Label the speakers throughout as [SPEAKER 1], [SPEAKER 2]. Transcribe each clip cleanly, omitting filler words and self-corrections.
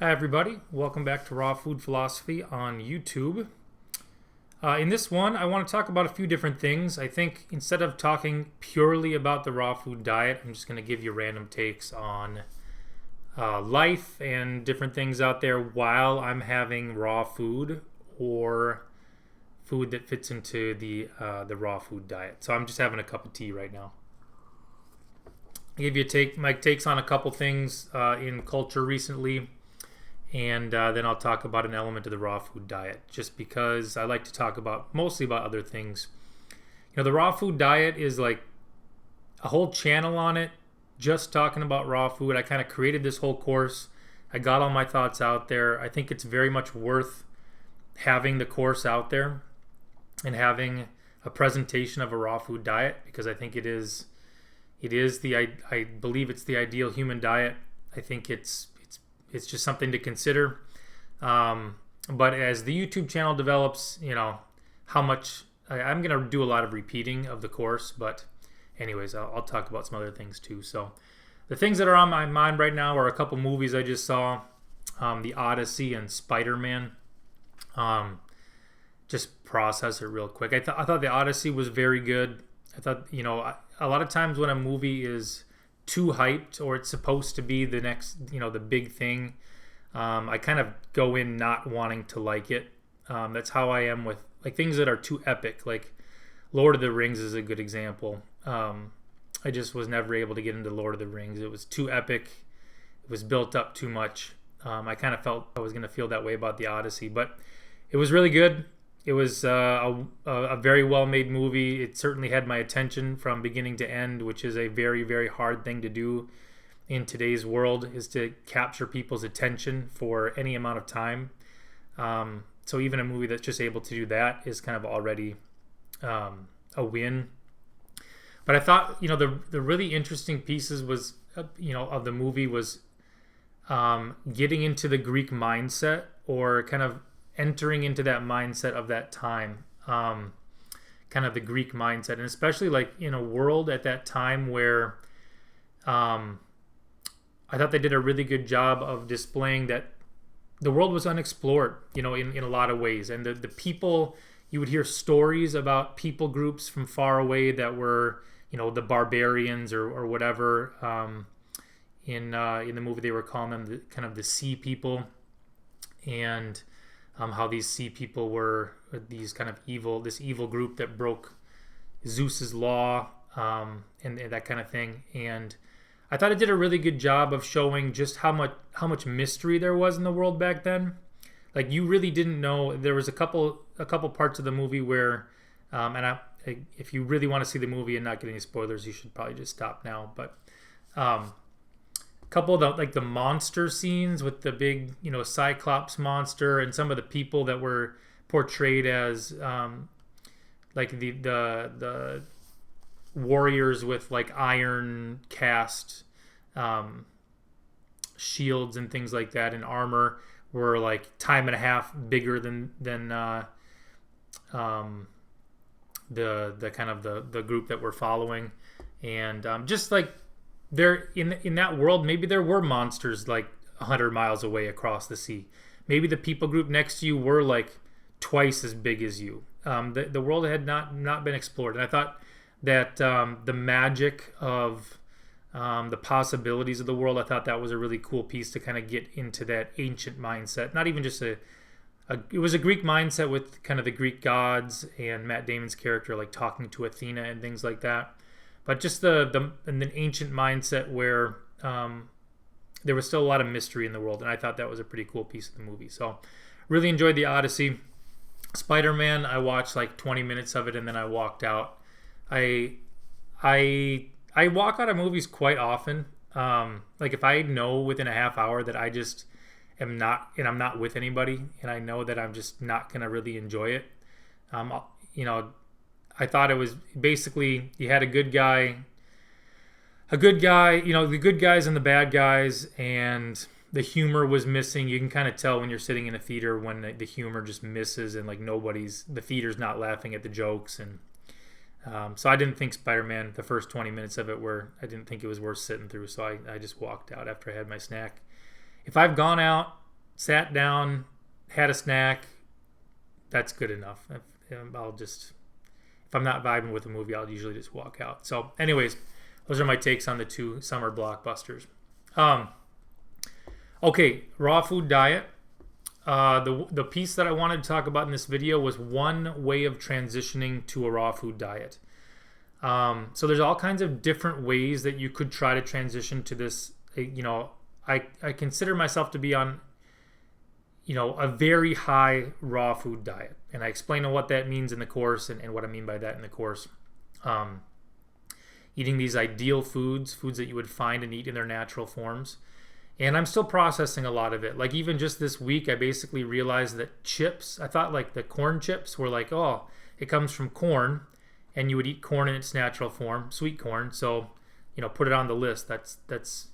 [SPEAKER 1] Hi, everybody. Welcome back to Raw Food Philosophy on YouTube. In this one, I want to talk about a few different things. I think instead of talking purely about the raw food diet, I'm just going to give you random takes on life and different things out there while I'm having raw food or food that fits into the raw food diet. So I'm just having a cup of tea right now. I'll give you my takes on a couple things in culture recently. And then I'll talk about an element of the raw food diet, just because I like to talk mostly about other things. The raw food diet is like a whole channel on it, just talking about raw food. I kind of created this whole course. I got all my thoughts out there. I think it's very much worth having the course out there and having a presentation of a raw food diet, because I think I believe it's the ideal human diet. I think it's just something to consider. But as the YouTube channel develops, how much I'm going to do a lot of repeating of the course. But anyways, I'll talk about some other things too. So the things that are on my mind right now are a couple movies I just saw, The Odyssey and Spider-Man. Just process it real quick. I thought The Odyssey was very good. I thought, a lot of times when a movie is too hyped or it's supposed to be the next, the big thing, I kind of go in not wanting to like it. That's how I am with like things that are too epic. Like Lord of the Rings is a good example. I just was never able to get into Lord of the Rings. It was too epic. It was built up too much. I kind of felt I was going to feel that way about The Odyssey, but it was really good. It was a very well-made movie. It certainly had my attention from beginning to end, which is a very, very hard thing to do in today's world, is to capture people's attention for any amount of time. So even a movie that's just able to do that is kind of already a win. But I thought, the really interesting pieces was, of the movie was getting into the Greek mindset, or kind of entering into that mindset of that time, kind of the Greek mindset, and especially like in a world at that time where I thought they did a really good job of displaying that the world was unexplored, in a lot of ways. And the people, you would hear stories about people groups from far away that were, the barbarians or whatever. In the movie, they were calling them kind of the sea people, and how these sea people were this evil group that broke Zeus's law, and that kind of thing. And I thought it did a really good job of showing just how much mystery there was in the world back then. Like, you really didn't know. There was a couple parts of the movie where, if you really want to see the movie and not get any spoilers, you should probably just stop now. But couple of the monster scenes with the big, Cyclops monster, and some of the people that were portrayed as like the warriors with like iron cast shields and things like that, and armor, were like time and a half bigger than the kind of the group that we're following. And just like, there in that world, maybe there were monsters like 100 miles away across the sea. Maybe the people group next to you were like twice as big as you. The world had not been explored, and I thought that the magic of the possibilities of the world, I thought that was a really cool piece to kind of get into that ancient mindset. Not even just it was a Greek mindset with kind of the Greek gods and Matt Damon's character like talking to Athena and things like that. But just the ancient mindset where there was still a lot of mystery in the world, and I thought that was a pretty cool piece of the movie. So really enjoyed The Odyssey. Spider-Man, I watched like 20 minutes of it and then I walked out. I walk out of movies quite often. Like if I know within a half hour that I just am not, and I'm not with anybody, and I know that I'm just not gonna really enjoy it, I thought it was basically, you had the good guy, the good guys and the bad guys, and the humor was missing. You can kind of tell when you're sitting in a theater when the humor just misses, and like the theater's not laughing at the jokes. And so I didn't think Spider-Man, the first 20 minutes of it I didn't think it was worth sitting through. So I just walked out after I had my snack. If I've gone out sat down, had a snack. That's good enough. If I'm not vibing with a movie, I'll usually just walk out. So, anyways, those are my takes on the 2 summer blockbusters. Okay, raw food diet. The piece that I wanted to talk about in this video was one way of transitioning to a raw food diet. So there's all kinds of different ways that you could try to transition to this. I consider myself to be on, a very high raw food diet. And I explain what that means in the course and what I mean by that in the course. Eating these ideal foods that you would find and eat in their natural forms. And I'm still processing a lot of it. Like even just this week, I basically realized that chips, I thought like the corn chips were like, oh, it comes from corn and you would eat corn in its natural form, sweet corn. So, put it on the list. That's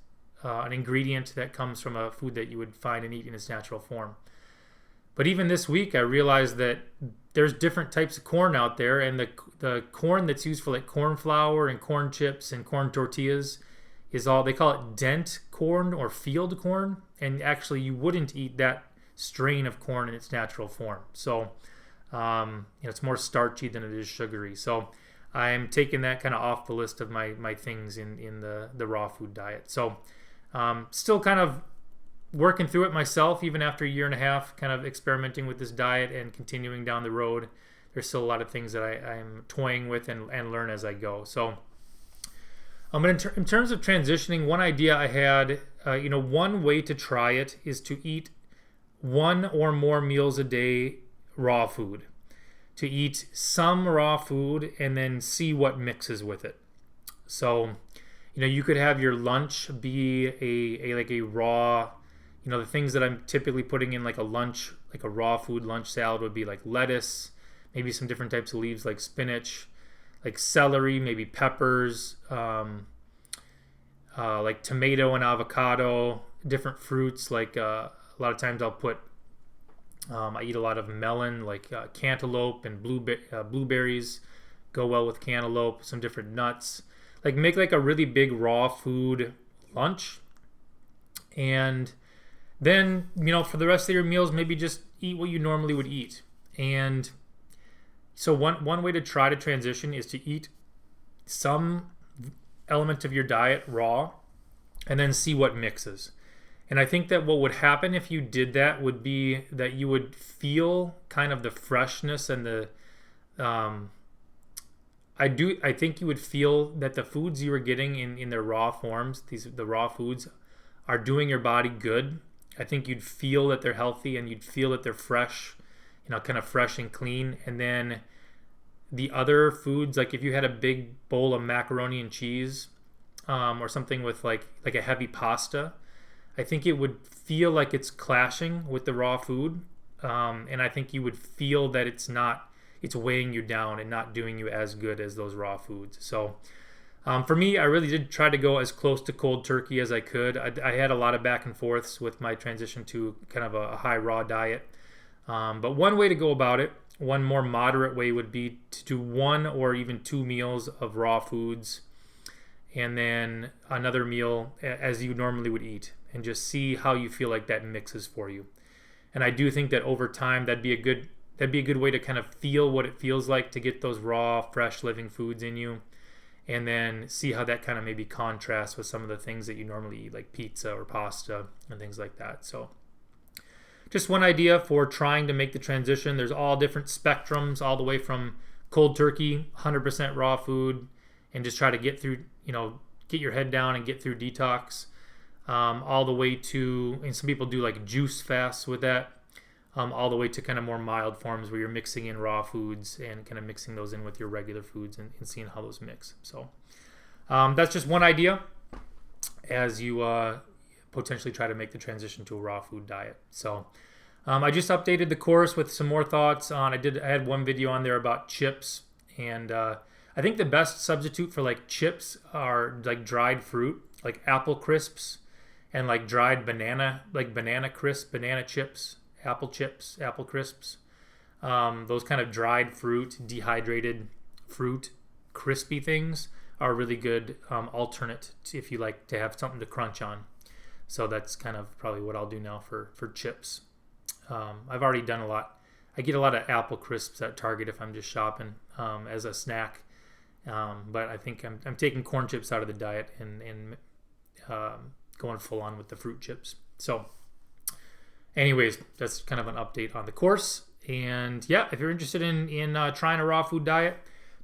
[SPEAKER 1] an ingredient that comes from a food that you would find and eat in its natural form. But even this week, I realized that there's different types of corn out there, and the corn that's used for like corn flour and corn chips and corn tortillas is they call it dent corn or field corn, and actually you wouldn't eat that strain of corn in its natural form. So it's more starchy than it is sugary. So I'm taking that kind of off the list of my things in the raw food diet. So still kind of working through it myself, even after a year and a half, kind of experimenting with this diet and continuing down the road. There's still a lot of things that I'm toying with and learn as I go. So in terms of transitioning, one idea I had, one way to try it is to eat 1 or more meals a day raw food. To eat some raw food and then see what mixes with it. So, you could have your lunch be a raw, the things that I'm typically putting in like a lunch, like a raw food lunch salad would be like lettuce, maybe some different types of leaves like spinach, like celery, maybe peppers, like tomato and avocado, different fruits. Like a lot of times I'll put, I eat a lot of melon, like cantaloupe and blueberries go well with cantaloupe, some different nuts. Like make like a really big raw food lunch. And then, for the rest of your meals, maybe just eat what you normally would eat. And so one way to try to transition is to eat some element of your diet raw and then see what mixes. And I think that what would happen if you did that would be that you would feel kind of the freshness and the I think you would feel that the foods you were getting in their raw forms, the raw foods, are doing your body good. I think you'd feel that they're healthy and you'd feel that they're fresh, kind of fresh and clean. And then the other foods, like if you had a big bowl of macaroni and cheese, or something with like a heavy pasta, I think it would feel like it's clashing with the raw food. And I think you would feel that it's weighing you down and not doing you as good as those raw foods. So for me, I really did try to go as close to cold turkey as I could. I had a lot of back and forths with my transition to kind of a high raw diet. But one way to go about it, one more moderate way, would be to do 1 or even 2 meals of raw foods and then another meal as you normally would eat, and just see how you feel like that mixes for you. And I do think that over time that'd be a good way to kind of feel what it feels like to get those raw, fresh living foods in you, and then see how that kind of maybe contrasts with some of the things that you normally eat, like pizza or pasta and things like that. So just one idea for trying to make the transition. There's all different spectrums, all the way from cold turkey, 100% raw food, and just try to get through, get your head down and get through detox, all the way to, and some people do like juice fasts with that, all the way to kind of more mild forms where you're mixing in raw foods and kind of mixing those in with your regular foods and seeing how those mix. So that's just one idea as you potentially try to make the transition to a raw food diet. So I just updated the course with some more thoughts on, I had one video on there about chips, and I think the best substitute for like chips are like dried fruit, like apple crisps, and like dried banana, like banana crisp, banana chips, apple crisps. Those kind of dried fruit, dehydrated fruit, crispy things are really good alternate if you like to have something to crunch on. So that's kind of probably what I'll do now for chips. I've already done a lot. I get a lot of apple crisps at Target if I'm just shopping as a snack. But I think I'm taking corn chips out of the diet and going full on with the fruit chips. So anyways, that's kind of an update on the course. And yeah, if you're interested in trying a raw food diet,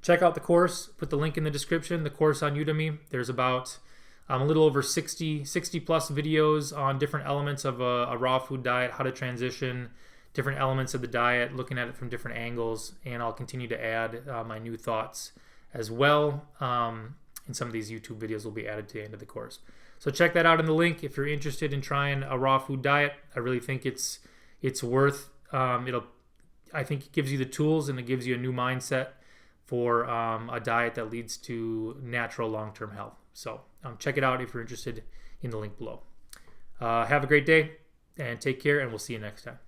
[SPEAKER 1] check out the course. Put the link in the description. The course on Udemy. There's about a little over 60 plus videos on different elements of a raw food diet, how to transition different elements of the diet, looking at it from different angles. And I'll continue to add my new thoughts as well. And some of these YouTube videos will be added to the end of the course. So check that out in the link if you're interested in trying a raw food diet. I really think it's worth. I think it gives you the tools and it gives you a new mindset for a diet that leads to natural long-term health. So check it out if you're interested in the link below. Have a great day and take care, and we'll see you next time.